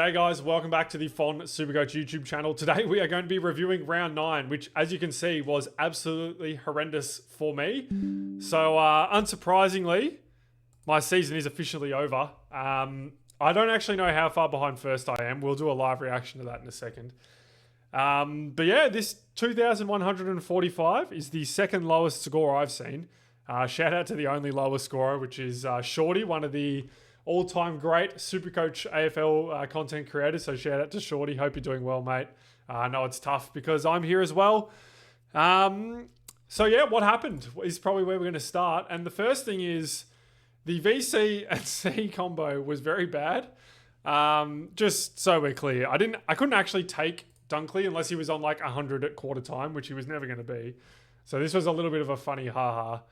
Hey guys, welcome back to the Fon Supercoach YouTube channel. Today we are going to be reviewing round 9, which as you can see was absolutely horrendous for me. So unsurprisingly, my season is officially over. I don't actually know how far behind first I am. We'll do a live reaction to that in a second. But yeah, this 2,145 is the second lowest score I've seen. Shout out to the only lowest scorer, which is Shorty, one of the all-time great Supercoach AFL content creators. So shout out to Shorty. Hope you're doing well, mate. I know it's tough because I'm here as well. So yeah, what happened is probably where we're going to start. And the first thing is the VC and C combo was very bad. Just so we're clear, I couldn't actually take Dunkley unless he was on like 100 at quarter time, which he was never going to be. So this was a little bit of a funny ha-ha.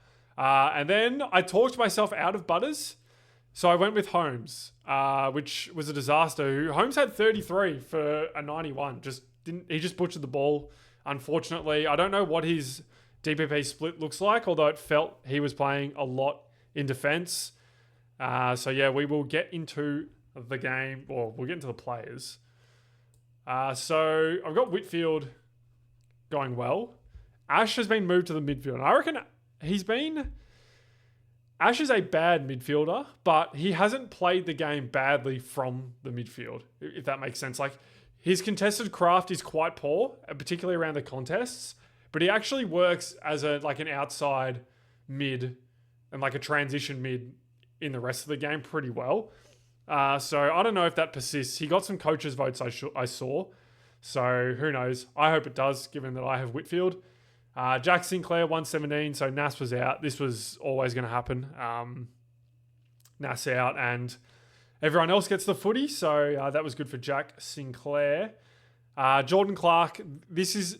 And then I talked myself out of Butters. So I went with Holmes, which was a disaster. Holmes had 33 for a 91. He just butchered the ball, unfortunately. I don't know what his DPP split looks like, although it felt he was playing a lot in defense. So yeah, we will get into the game, or we'll get into the players. So I've got Whitfield going well. Ash has been moved to the midfield. And I reckon Ash is a bad midfielder, but he hasn't played the game badly from the midfield, if that makes sense. Like, his contested craft is quite poor, particularly around the contests, but he actually works as an outside mid and like a transition mid in the rest of the game pretty well. So I don't know if that persists. He got some coaches' votes I saw, so who knows? I hope it does, given that I have Whitfield. Jack Sinclair, 117, so Nas was out. This was always going to happen. Nas out, and everyone else gets the footy, so that was good for Jack Sinclair. Jordan Clark, this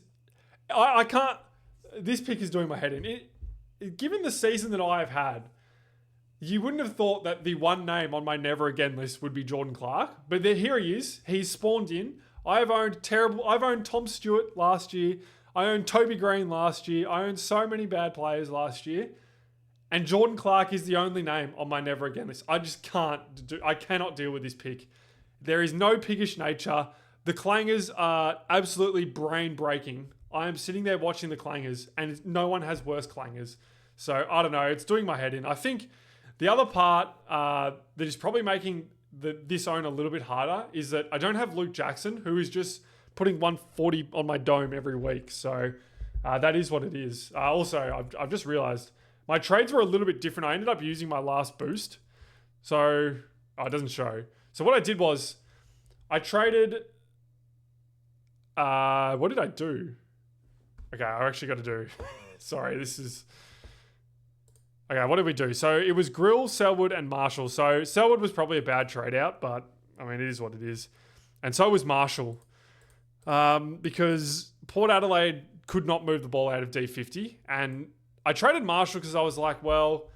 pick is doing my head in. Given the season that I have had, you wouldn't have thought that the one name on my never again list would be Jordan Clark, but here he is. He's spawned in. I've owned Tom Stewart last year. I owned Toby Green last year. I owned so many bad players last year. And Jordan Clark is the only name on my never again list. I cannot deal with this pick. There is no pickish nature. The clangers are absolutely brain breaking. I am sitting there watching the clangers and no one has worse clangers. So I don't know. It's doing my head in. I think the other part that is probably making this own a little bit harder is that I don't have Luke Jackson, who is just putting 140 on my dome every week. So that is what it is. Also, I've just realized my trades were a little bit different. I ended up using my last boost. So it doesn't show. So what I did was I traded. What did I do? Okay, I actually got to do. Sorry, this is. Okay, what did we do? So it was Grill, Selwood, and Marshall. So Selwood was probably a bad trade out, but I mean, it is what it is. And so was Marshall. Because Port Adelaide could not move the ball out of D50. And I traded Marshall because I was like, well,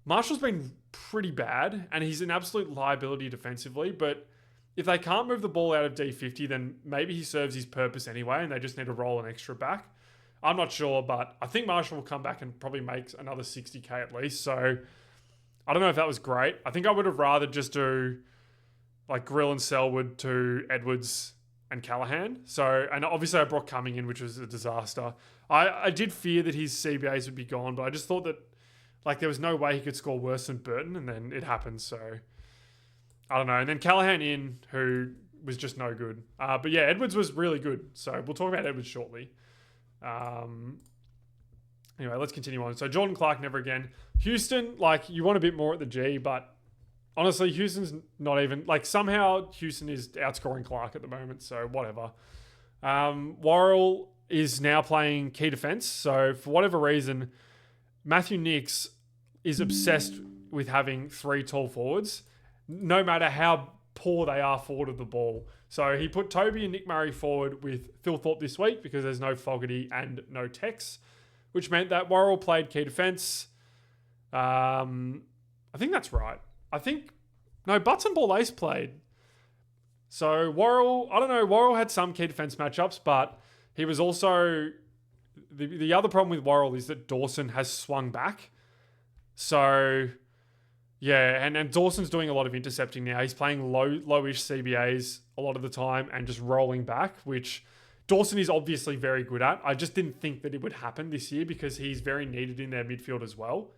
Marshall's been pretty bad and he's an absolute liability defensively. But if they can't move the ball out of D50, then maybe he serves his purpose anyway and they just need to roll an extra back. I'm not sure, but I think Marshall will come back and probably make another 60k at least. So I don't know if that was great. I think I would have rather just do like Grill and Selwood to Edwards and Callahan. So, and obviously I brought Cumming in, which was a disaster. I did fear that his CBAs would be gone, but I just thought that like there was no way he could score worse than Burton, and then it happened. So I don't know. And then Callahan in, who was just no good. But yeah, Edwards was really good. So we'll talk about Edwards shortly. Anyway, let's continue on. So Jordan Clark, never again. Houston, like you want a bit more at the G, but honestly, Houston's not even... Like, somehow Houston is outscoring Clark at the moment, so whatever. Worrell is now playing key defense, so for whatever reason, Matthew Nicks is obsessed with having 3 tall forwards, no matter how poor they are forward of the ball. So he put Toby and Nick Murray forward with Phil Thorpe this week because there's no Fogarty and no Tex, which meant that Worrell played key defense. I think that's right. Butts and Ball Ace played. So Worrell, I don't know, Worrell had some key defense matchups, but he was also... The other problem with Worrell is that Dawson has swung back. So Yeah, and Dawson's doing a lot of intercepting now. He's playing lowish CBAs a lot of the time and just rolling back, which Dawson is obviously very good at. I just didn't think that it would happen this year because he's very needed in their midfield as well.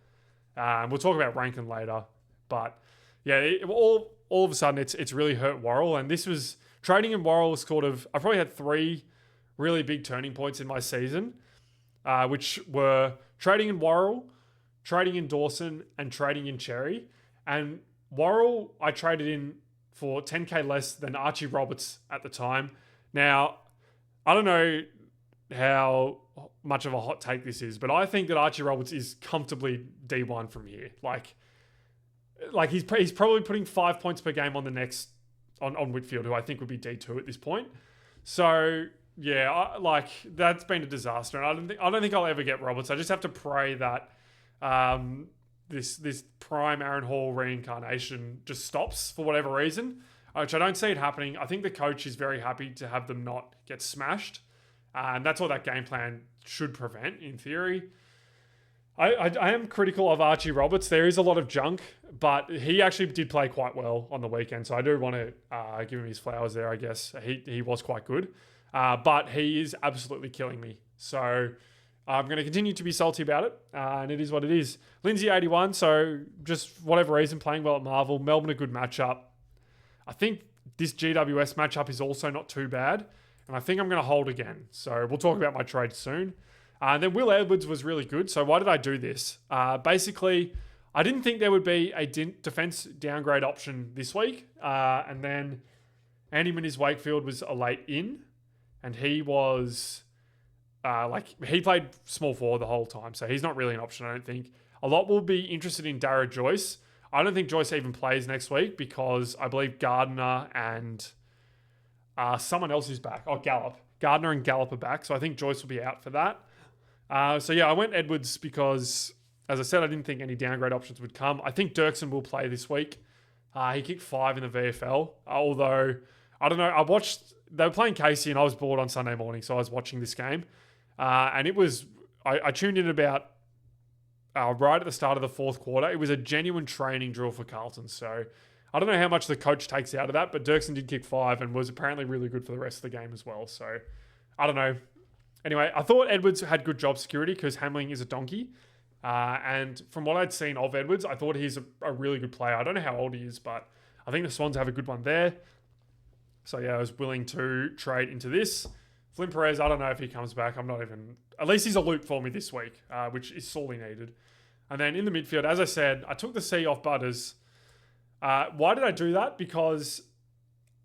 We'll talk about Rankin later, but yeah, all of a sudden it's really hurt Worrell, and this was trading in Worrell sort of. I probably had 3 really big turning points in my season, which were trading in Worrell, trading in Dawson, and trading in Cherry. And Worrell I traded in for 10k less than Archie Roberts at the time. Now, I don't know how much of a hot take this is, but I think that Archie Roberts is comfortably D1 from here. Like he's probably putting 5 points per game on the next on Whitfield, who I think would be D2 at this point. So yeah, that's been a disaster, and I don't think I'll ever get Roberts. I just have to pray that this prime Aaron Hall reincarnation just stops for whatever reason, which I don't see it happening. I think the coach is very happy to have them not get smashed, and that's what that game plan should prevent in theory. I am critical of Archie Roberts. There is a lot of junk, but he actually did play quite well on the weekend, so I do want to give him his flowers there, I guess. He was quite good, but he is absolutely killing me. So I'm going to continue to be salty about it, and it is what it is. Lindsay 81, so just for whatever reason, playing well at Marvel. Melbourne, a good matchup. I think this GWS matchup is also not too bad, and I think I'm going to hold again. So we'll talk about my trade soon. And then Will Edwards was really good. So why did I do this? Basically, I didn't think there would be a defense downgrade option this week. And then Andy Muniz Wakefield was a late in, and he was he played small forward the whole time. So he's not really an option, I don't think. A lot will be interested in Dara Joyce. I don't think Joyce even plays next week because I believe Gardner and someone else is back. Oh, Gallup. Gardner and Gallup are back. So I think Joyce will be out for that. So yeah, I went Edwards because, as I said, I didn't think any downgrade options would come. I think Dirksen will play this week. He kicked 5 in the VFL. Although, I don't know, they were playing Casey and I was bored on Sunday morning, so I was watching this game. And it was, I tuned in about right at the start of the 4th quarter. It was a genuine training drill for Carlton. So I don't know how much the coach takes out of that, but Dirksen did kick 5 and was apparently really good for the rest of the game as well. So I don't know. Anyway, I thought Edwards had good job security because Hamling is a donkey. And from what I'd seen of Edwards, I thought he's a really good player. I don't know how old he is, but I think the Swans have a good one there. So yeah, I was willing to trade into this. Flynn Perez, I don't know if he comes back. I'm not even... At least he's a loop for me this week, which is sorely needed. And then in the midfield, as I said, I took the C off Butters. Why did I do that? Because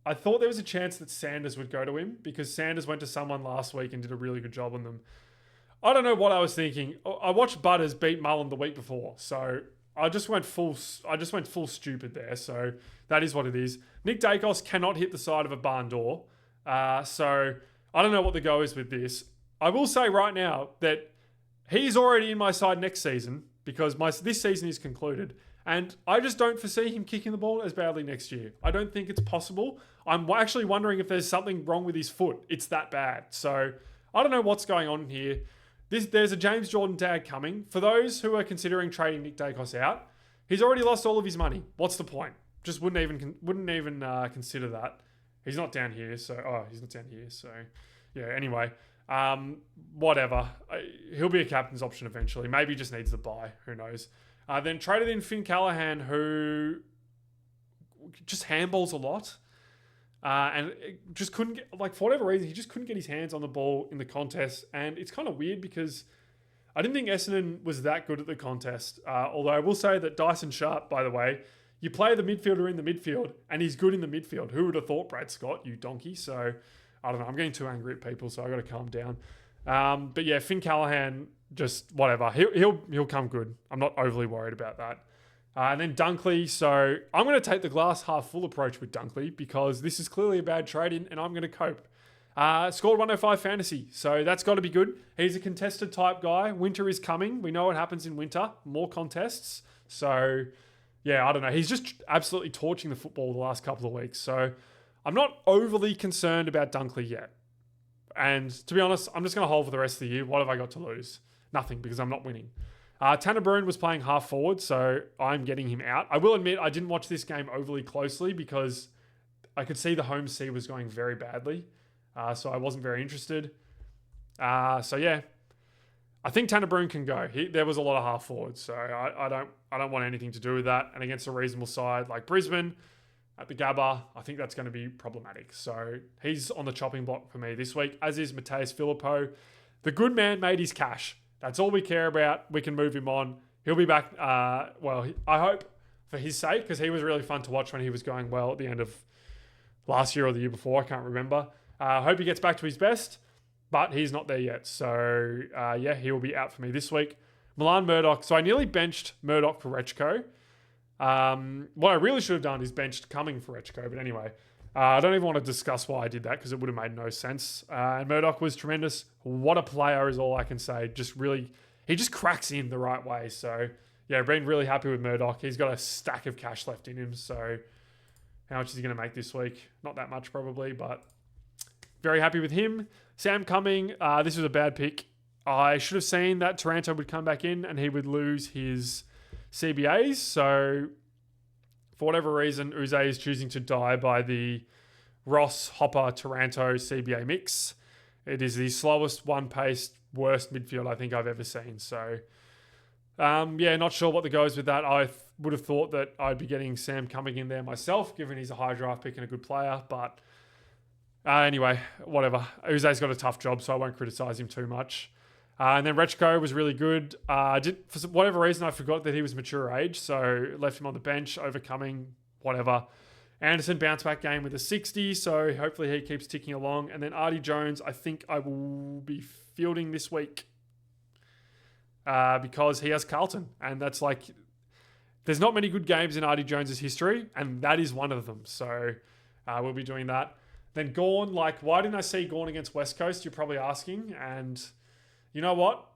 I thought there was a chance that Sanders would go to him because Sanders went to someone last week and did a really good job on them. I don't know what I was thinking. I watched Butters beat Mullen the week before, so I just went full stupid there. So that is what it is. Nick Dacos cannot hit the side of a barn door. So I don't know what the go is with this. I will say right now that he's already in my side next season because this season is concluded. And I just don't foresee him kicking the ball as badly next year. I don't think it's possible. I'm actually wondering if there's something wrong with his foot. It's that bad. So I don't know what's going on here. There's a James Jordan tag coming. For those who are considering trading Nick Dacos out, he's already lost all of his money. What's the point? Just wouldn't even consider that. He's not down here. So he's not down here. So yeah. Anyway, whatever. He'll be a captain's option eventually. Maybe he just needs the buy. Who knows? Then traded in Finn Callahan, who just handballs a lot. And just couldn't get, for whatever reason, he just couldn't get his hands on the ball in the contest. And it's kind of weird because I didn't think Essendon was that good at the contest. Although I will say that Dyson Sharp, by the way, you play the midfielder in the midfield and he's good in the midfield. Who would have thought, Brad Scott, you donkey? So I don't know. I'm getting too angry at people, so I got to calm down. But yeah, Finn Callahan, just whatever. He'll come good. I'm not overly worried about that. And then Dunkley. So I'm going to take the glass half full approach with Dunkley because this is clearly a bad trade-in and I'm going to cope. Scored 105 fantasy. So that's got to be good. He's a contested type guy. Winter is coming. We know what happens in winter. More contests. So yeah, I don't know. He's just absolutely torching the football the last couple of weeks. So I'm not overly concerned about Dunkley yet. And to be honest, I'm just going to hold for the rest of the year. What have I got to lose? Nothing, because I'm not winning. Tanner Bruin was playing half forward, so I'm getting him out. I will admit I didn't watch this game overly closely because I could see the home C was going very badly. So I wasn't very interested. So yeah, I think Tanner Bruin can go. There was a lot of half forwards, so I don't want anything to do with that. And against a reasonable side like Brisbane at the Gabba, I think that's going to be problematic. So he's on the chopping block for me this week, as is Mateus Filippo. The good man made his cash. That's all we care about. We can move him on. He'll be back. Well, I hope for his sake, because he was really fun to watch when he was going well at the end of last year or the year before. I can't remember. I hope he gets back to his best, but he's not there yet. So, yeah, he will be out for me this week. Milan Murdoch. So I nearly benched Murdoch for Rechko. What I really should have done is benched Cumming for Rechko. But anyway, I don't even want to discuss why I did that because it would have made no sense. And Murdoch was tremendous. What a player is all I can say. He just cracks in the right way. So, yeah, been really happy with Murdoch. He's got a stack of cash left in him. So, how much is he going to make this week? Not that much probably, but very happy with him. Sam Cumming, this was a bad pick. I should have seen that Taranto would come back in and he would lose his CBAs. So, for whatever reason, Uze is choosing to die by the Ross, Hopper, Taranto CBA mix. It is the slowest, one-paced, worst midfield I think I've ever seen. So, yeah, not sure what the goes with that. I would have thought that I'd be getting Sam Cumming in there myself, given he's a high draft pick and a good player. But anyway, whatever. Uze's got a tough job, so I won't criticise him too much. And then Rechko was really good. For whatever reason, I forgot that he was mature age, so left him on the bench, overcoming whatever. Anderson bounce back game with a 60, so hopefully he keeps ticking along. And then Artie Jones, I think I will be fielding this week because he has Carlton. And that's like, there's not many good games in Artie Jones' history, and that is one of them. So we'll be doing that. Then Gawn, why didn't I see Gawn against West Coast? You're probably asking. And you know what?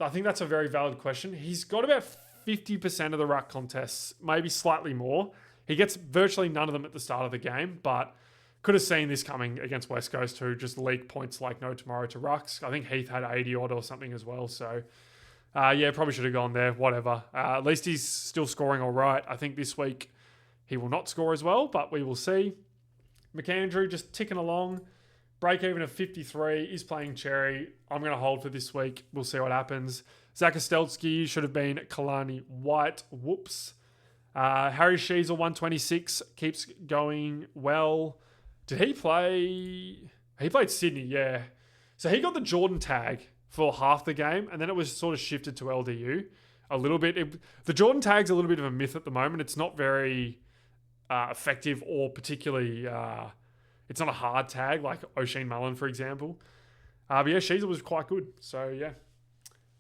I think that's a very valid question. He's got about 50% of the ruck contests, maybe slightly more. He gets virtually none of them at the start of the game, but could have seen this coming against West Coast, who just leak points like no tomorrow to rucks. I think Heath had 80 odd or something as well. So, yeah, probably should have gone there. Whatever. At least he's still scoring all right. I think this week he will not score as well, but we will see. McAndrew just ticking along. Break even of 53. Is playing Cherry. I'm going to hold for this week. We'll see what happens. Zach Ostelsky should have been Kalani White. Whoops. Harry Sheezel, 126. Keeps going well. Did he play? He played Sydney, yeah. So he got the Jordan tag for half the game, and then it was sort of shifted to LDU a little bit. The Jordan tag's a little bit of a myth at the moment. It's not very effective or particularly... it's not a hard tag like O'Shane Mullen, for example. But yeah, Sheezel was quite good. So yeah.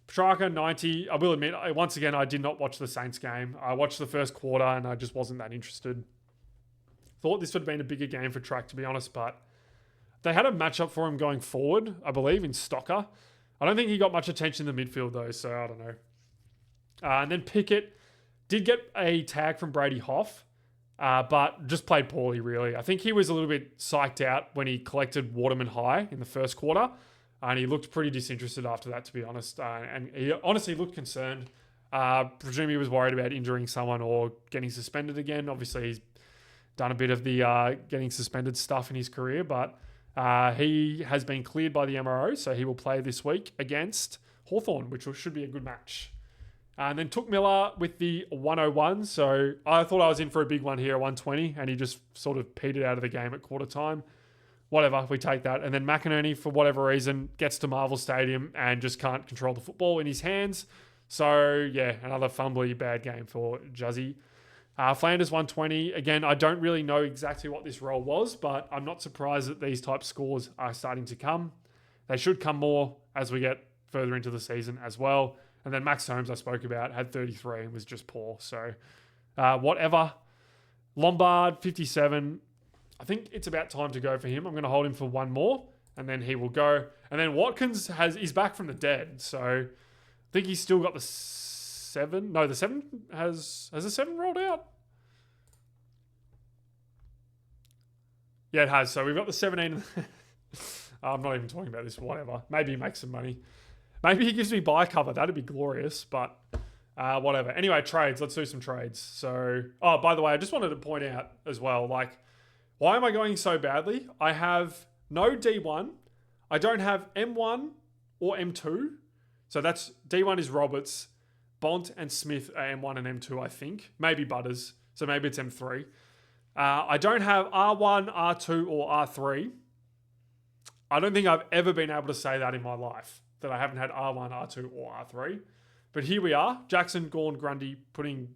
Petrarca, 90. I will admit, once again, I did not watch the Saints game. I watched the first quarter and I just wasn't that interested. Thought this would have been a bigger game for Track, to be honest, but they had a matchup for him going forward, I believe, in Stocker. I don't think he got much attention in the midfield, though, so I don't know. And then Pickett did get a tag from Brady Hoff, but just played poorly, really. I think he was a little bit psyched out when he collected Waterman High in the first quarter, and he looked pretty disinterested after that, to be honest. And he honestly looked concerned. Presume he was worried about injuring someone or getting suspended again. Obviously, he's done a bit of the getting suspended stuff in his career, but he has been cleared by the MRO, so he will play this week against Hawthorn, which should be a good match. And then Took Miller with the 101. So I thought I was in for a big one here at 120, and he just sort of petered out of the game at quarter time. Whatever, we take that. And then McInerney, for whatever reason, gets to Marvel Stadium and just can't control the football in his hands. So, yeah, another fumbly bad game for Juzzy. Flanders 120. Again, I don't really know exactly what this role was, but I'm not surprised that these type scores are starting to come. They should come more as we get further into the season as well. And then Max Holmes, I spoke about, had 33 and was just poor. So, whatever. Lombard, 57. I think it's about time to go for him. I'm going to hold him for one more, and then he will go. And then Watkins is back from the dead. So, I think he's still got the 7. No, the 7 has the 7 rolled out? Yeah, it has. So, we've got the 17. I'm not even talking about this. Whatever. Maybe he makes some money. Maybe he gives me buy cover. That'd be glorious, but whatever. Anyway, trades. Let's do some trades. So, oh, by the way, I just wanted to point out as well, like, why am I going so badly? I have no D1. I don't have M1 or M2. So that's D1 is Roberts. Bont and Smith are M1 and M2, I think. Maybe Butters. So maybe it's M3. I don't have R1, R2, or R3. I don't think I've ever been able to say that in my life, that I haven't had R1, R2, or R3. But here we are. Jackson, Gawn, Grundy putting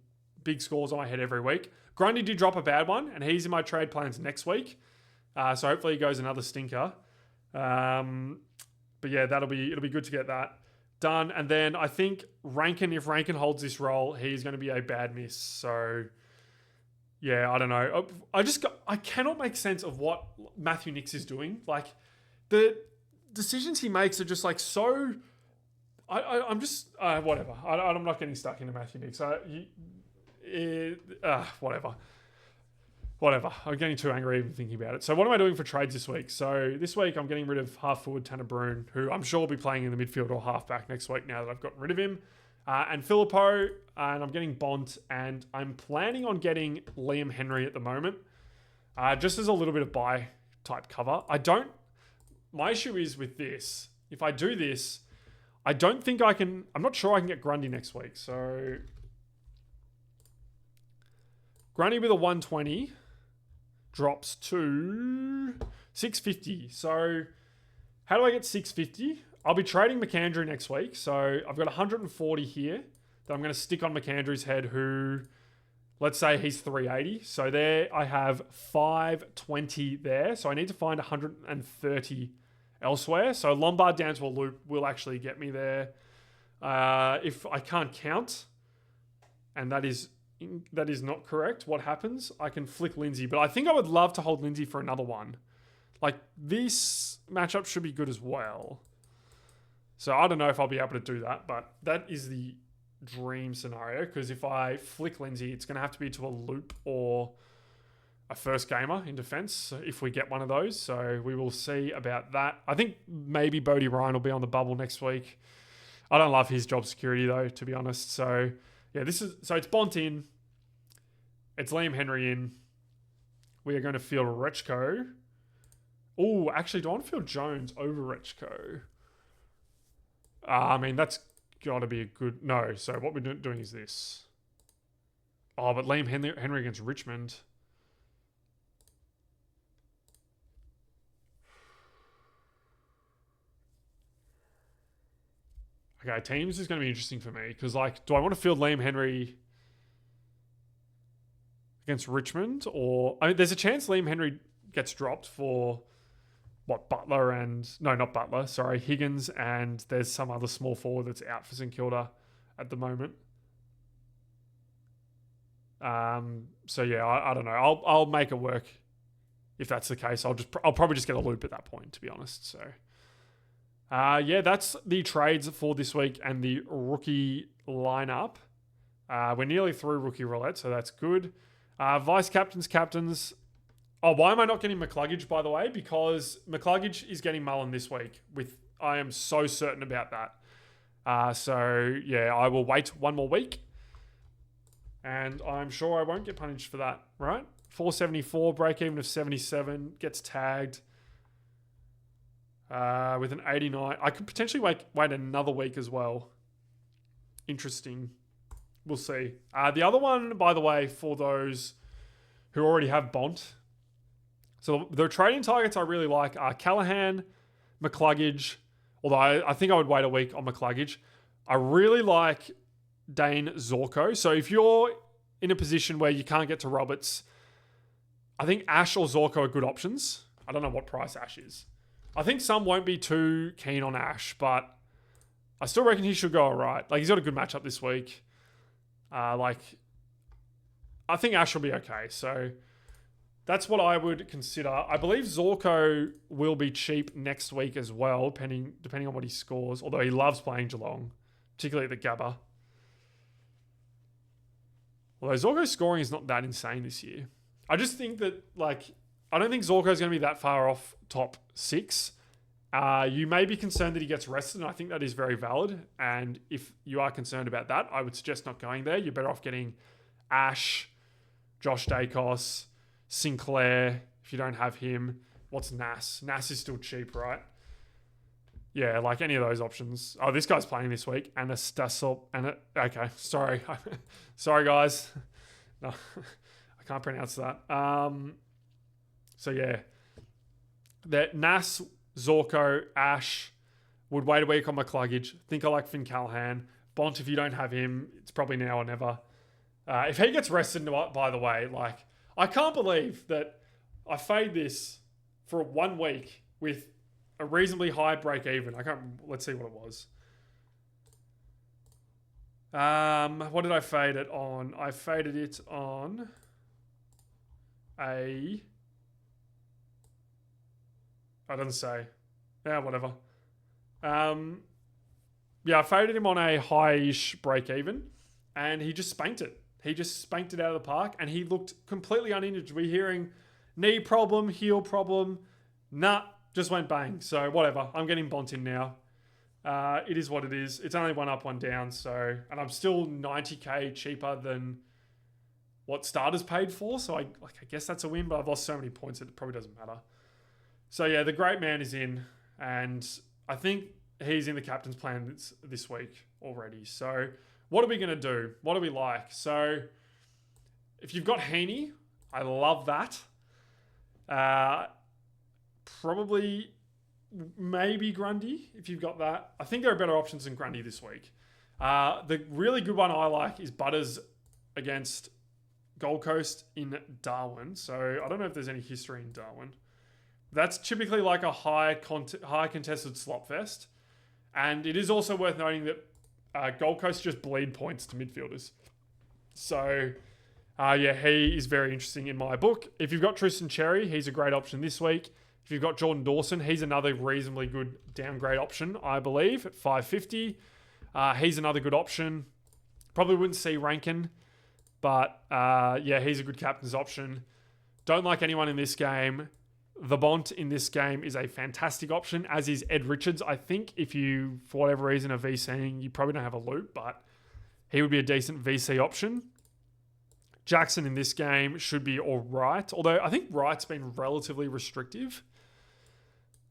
big scores on my head every week. Grundy did drop a bad one, and he's in my trade plans next week. So hopefully he goes another stinker. But yeah, it'll be good to get that done. And then I think Rankin, if Rankin holds this role, he's going to be a bad miss. So yeah, I don't know. I cannot make sense of what Matthew Nicks is doing. Like, the decisions he makes are just like so. I'm just whatever. I'm not getting stuck into Matthew Nicks. Whatever. I'm getting too angry even thinking about it. So what am I doing for trades this week? So this week I'm getting rid of half forward Tanner Bruhn, who I'm sure will be playing in the midfield or halfback next week now that I've gotten rid of him. And Filippo, and I'm getting Bont, and I'm planning on getting Liam Henry at the moment, just as a little bit of buy type cover. My issue is with this. If I do this, I don't think I can. I'm not sure I can get Grundy next week. So Grundy with a 120 drops to 650. So how do I get 650? I'll be trading McAndrew next week. So I've got 140 here that I'm going to stick on McAndrew's head, who, let's say he's 380. So there I have 520 there. So I need to find 130 elsewhere. So Lombard down to a loop will actually get me there. If I can't count, and that is not correct, what happens? I can flick Lindsay, but I think I would love to hold Lindsay for another one. Like, this matchup should be good as well. So I don't know if I'll be able to do that, but that is the dream scenario, because if I flick Lindsay, it's going to have to be to a loop or a first gamer in defense if we get one of those. So we will see about that. I think maybe Bodie Ryan will be on the bubble next week. I don't love his job security though, to be honest. So yeah, it's Bont in. It's Liam Henry in. We are going to field Rechko. Oh, actually, do I want to field Jones over Rechko? I mean, that's got to be a good... No, so what we're doing is this. Oh, but Liam Henry against Richmond. Okay, teams is going to be interesting for me, because, like, do I want to field Liam Henry against Richmond? Or, I mean, there's a chance Liam Henry gets dropped for... Butler and... No, not Butler. Sorry, Higgins, and there's some other small forward that's out for St Kilda at the moment. So yeah, I don't know. I'll make it work if that's the case. I'll probably just get a loop at that point, to be honest. So yeah, that's the trades for this week and the rookie lineup. We're nearly through rookie roulette, so that's good. Vice captains. Oh, why am I not getting McCluggage, by the way? Because McCluggage is getting Mullen this week. I am so certain about that. So, yeah, I will wait one more week. And I'm sure I won't get punished for that, right? 474, break even of 77, gets tagged with an 89. I could potentially wait another week as well. Interesting. We'll see. The other one, by the way, for those who already have Bont... So the trading targets I really like are Callahan, McCluggage, although I think I would wait a week on McCluggage. I really like Dane Zorko. So if you're in a position where you can't get to Roberts, I think Ash or Zorko are good options. I don't know what price Ash is. I think some won't be too keen on Ash, but I still reckon he should go all right. Like, he's got a good matchup this week. I think Ash will be okay. So... that's what I would consider. I believe Zorko will be cheap next week as well, depending on what he scores, although he loves playing Geelong, particularly at the Gabba. Although Zorko's scoring is not that insane this year. I just think that, I don't think Zorko's going to be that far off top 6. You may be concerned that he gets rested, and I think that is very valid. And if you are concerned about that, I would suggest not going there. You're better off getting Ash, Josh Dacos, Sinclair, if you don't have him. What's Nas? Nas is still cheap, right? Yeah, like any of those options. Oh, this guy's playing this week. Anastasop. Okay, sorry. Sorry, guys. No, I can't pronounce that. So, yeah. That Nas, Zorko, Ash would wait a week on my cluggage. Think I like Finn Callahan. Bont, if you don't have him, it's probably now or never. If he gets rested, by the way, like, I can't believe that I fade this for 1 week with a reasonably high break even. Let's see what it was. What did I fade it on? I faded it on I didn't say. Yeah, whatever. I faded him on a high-ish break even, and he just spanked it. He just spanked it out of the park, and he looked completely uninjured. We're hearing knee problem, heel problem. Nah, just went bang. So whatever. I'm getting Bont in now. It is what it is. It's only 1 up, 1 down. So, and I'm still 90k cheaper than what starters paid for. So I guess that's a win, but I've lost so many points that it probably doesn't matter. So yeah, the great man is in, and I think he's in the captain's plan this week already. So what are we going to do? What do we like? So if you've got Heaney, I love that. Probably maybe Grundy if you've got that. I think there are better options than Grundy this week. The really good one I like is Butters against Gold Coast in Darwin. So I don't know if there's any history in Darwin. That's typically like a high contested slot fest. And it is also worth noting that Gold Coast just bleed points to midfielders. So, he is very interesting in my book. If you've got Tristan Cherry, he's a great option this week. If you've got Jordan Dawson, he's another reasonably good downgrade option, I believe, at 550. He's another good option. Probably wouldn't see Rankin, but he's a good captain's option. Don't like anyone in this game. The Bont in this game is a fantastic option, as is Ed Richards. I think if you, for whatever reason, are VCing, you probably don't have a loop, but he would be a decent VC option. Jackson in this game should be all right, although I think Wright's been relatively restrictive.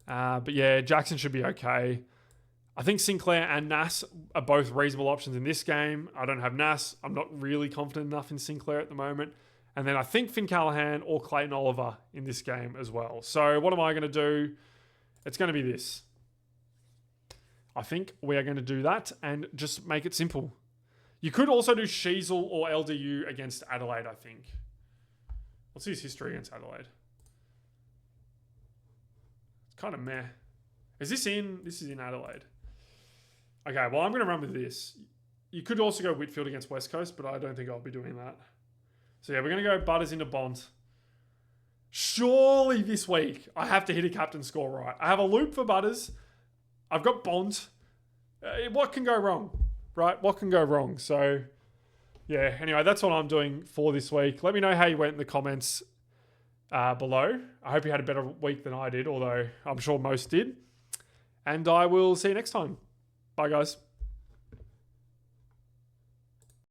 But yeah, Jackson should be okay. I think Sinclair and Nas are both reasonable options in this game. I don't have Nas. I'm not really confident enough in Sinclair at the moment. And then I think Finn Callahan or Clayton Oliver in this game as well. So what am I going to do? It's going to be this. I think we are going to do that and just make it simple. You could also do Sheasel or LDU against Adelaide, I think. What's his history against Adelaide? It's kind of meh. Is this in? This is in Adelaide. Okay, well, I'm going to run with this. You could also go Whitfield against West Coast, but I don't think I'll be doing that. So yeah, we're going to go Butters into Bont. Surely this week I have to hit a captain score right. I have a loop for Butters. I've got Bont. What can go wrong? Right? What can go wrong? So yeah, anyway, that's what I'm doing for this week. Let me know how you went in the comments below. I hope you had a better week than I did, although I'm sure most did. And I will see you next time. Bye, guys.